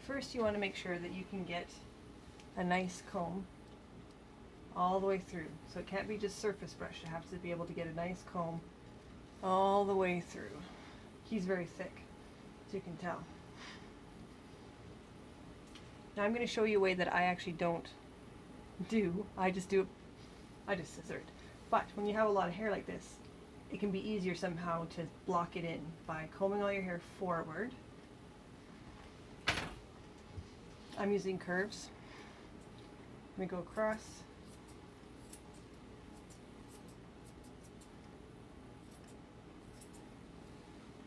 first you want to make sure that you can get a nice comb all the way through. So it can't be just surface brush. You have to be able to get a nice comb all the way through. He's very thick, as you can tell. Now I'm going to show you a way that I actually don't do. I just scissor it. But when you have a lot of hair like this, it can be easier somehow to block it in by combing all your hair forward. I'm using curves. Let me go across.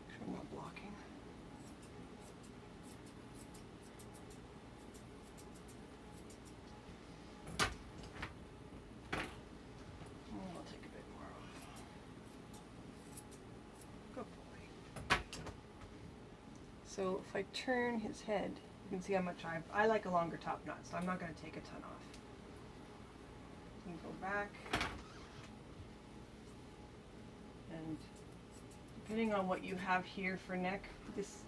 Make sure I'm not blocking. I'll take a bit more off. Good boy. So if I turn his head, you can see how much I like a longer top knot, so I'm not going to take a ton off. You can go back, and depending on what you have here for neck, this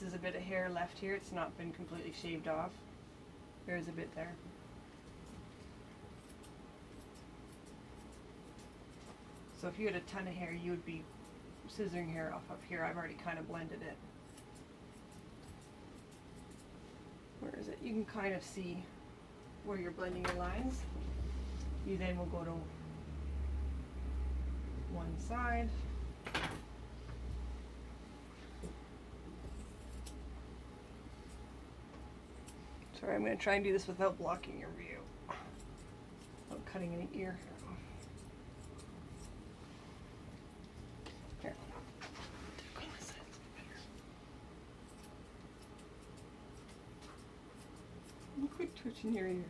is a bit of hair left here. It's not been completely shaved off. There is a bit there. So if you had a ton of hair, you would be scissoring hair off up here. I've already kind of blended it. Where is it? You can kind of see where you're blending your lines. You then will go to one side. Sorry, I'm going to try and do this without blocking your view. Without cutting any ear hair off. Here. Go on this side, it's better. Quit twitching your ear.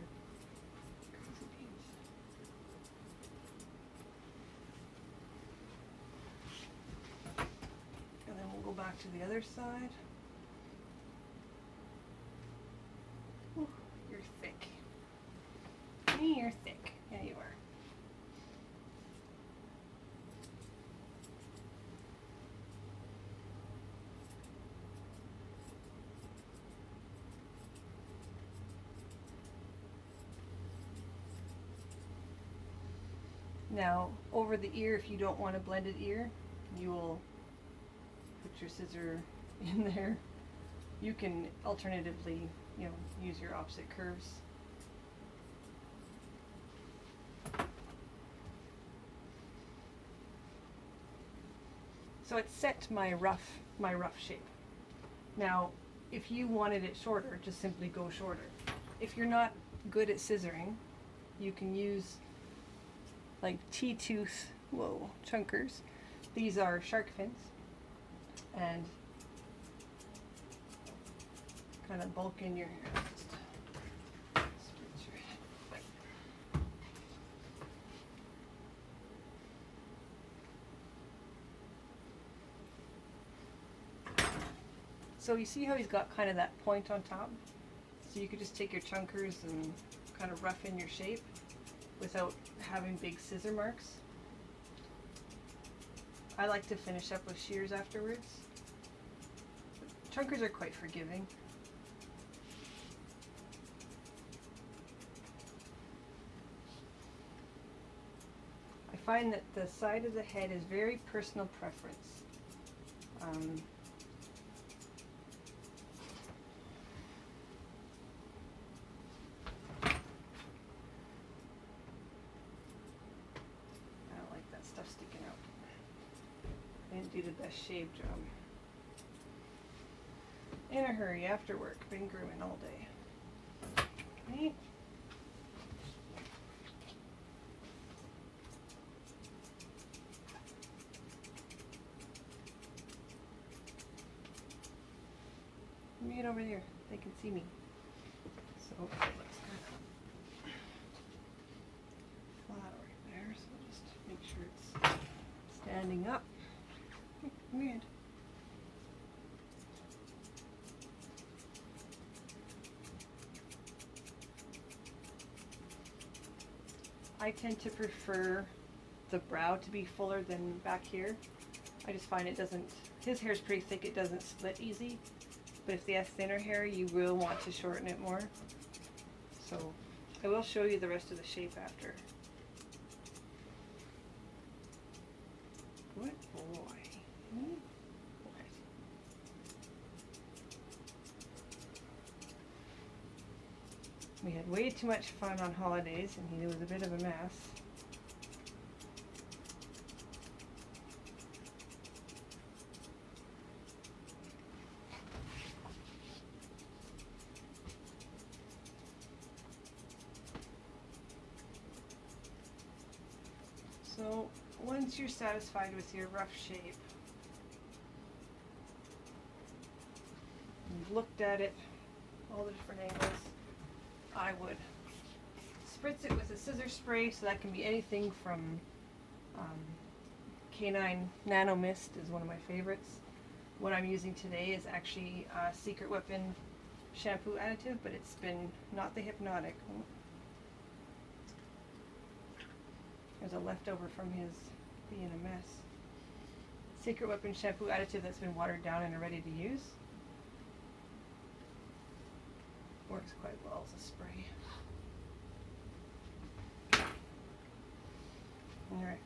And then we'll go back to the other side. Ooh, you're thick. You're thick. Yeah, you are. Now, over the ear, if you don't want a blended ear, you will put your scissor in there. You can alternatively, use your opposite curves. So it's set my rough shape. Now, if you wanted it shorter, just simply go shorter. If you're not good at scissoring, you can use like T-tooth, chunkers. These are shark fins, and kind of bulk in your hair. So you see how he's got kind of that point on top? So you could just take your chunkers and kind of rough in your shape without having big scissor marks. I like to finish up with shears afterwards. Chunkers are quite forgiving. I find that the side of the head is very personal preference. I don't like that stuff sticking out. I didn't do the best shave job. In a hurry after work, been grooming all day. Okay. Let me get over there. They can see me. So it looks kind of flat right there. So just make sure it's standing up. Weird. I tend to prefer the brow to be fuller than back here. I just find it doesn't his hair's pretty thick, it doesn't split easy. But if they have thinner hair, you will want to shorten it more. So I will show you the rest of the shape after. Good boy. Good boy. We had way too much fun on holidays and he was a bit of a mess. So once you're satisfied with your rough shape, you've looked at it, all the different angles, I would spritz it with a scissor spray, so that can be anything from K9 Nano Mist is one of my favorites. What I'm using today is actually Secret Weapon shampoo additive, but it's been not the hypnotic. There's a leftover from his being a mess. Secret Weapon shampoo additive that's been watered down and ready to use. Works quite well as a spray. Alright.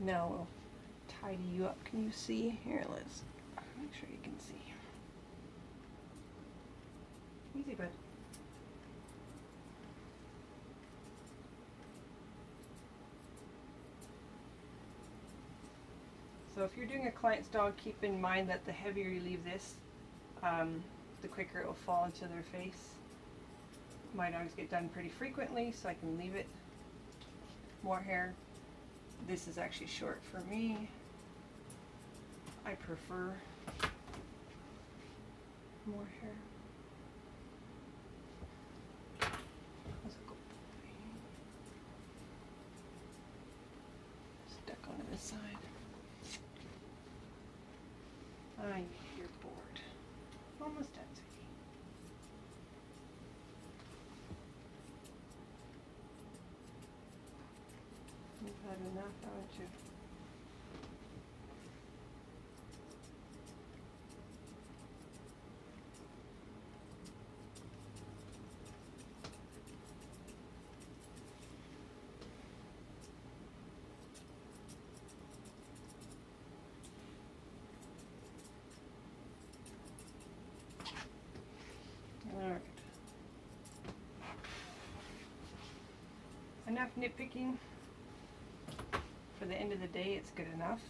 Now we'll tidy you up. Can you see? Here, Liz. Make sure you can see. Easy, bud. So if you're doing a client's dog, keep in mind that the heavier you leave this, the quicker it will fall into their face. My dogs get done pretty frequently, so I can leave it more hair. This is actually short for me. I prefer more hair. That's a good boy. Stuck onto this side. I know you're bored. Almost done, sweetie. You've had enough, haven't you? Alright. Enough nitpicking. For the end of the day, it's good enough.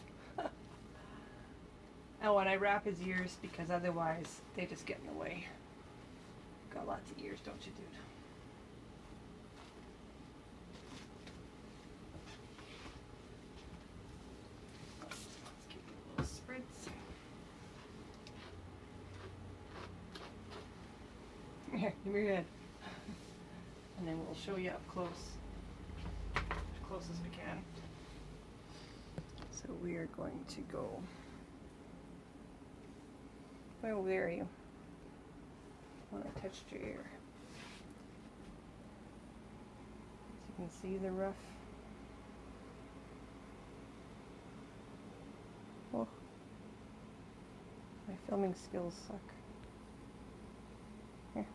Oh, and I wrap his ears because otherwise they just get in the way. Got lots of ears, don't you, dude? Let's give you a little spritz. Here, give me your head. And then we'll show you up close. As close as we can. So we are going to go. Well, where are you? When I touched your ear. So you can see the rough. Oh, my filming skills suck. Here.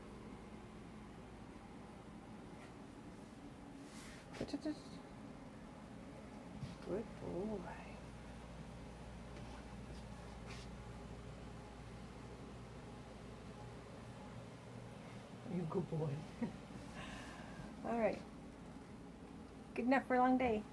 Good boy. You good boy. All right. Good enough for a long day.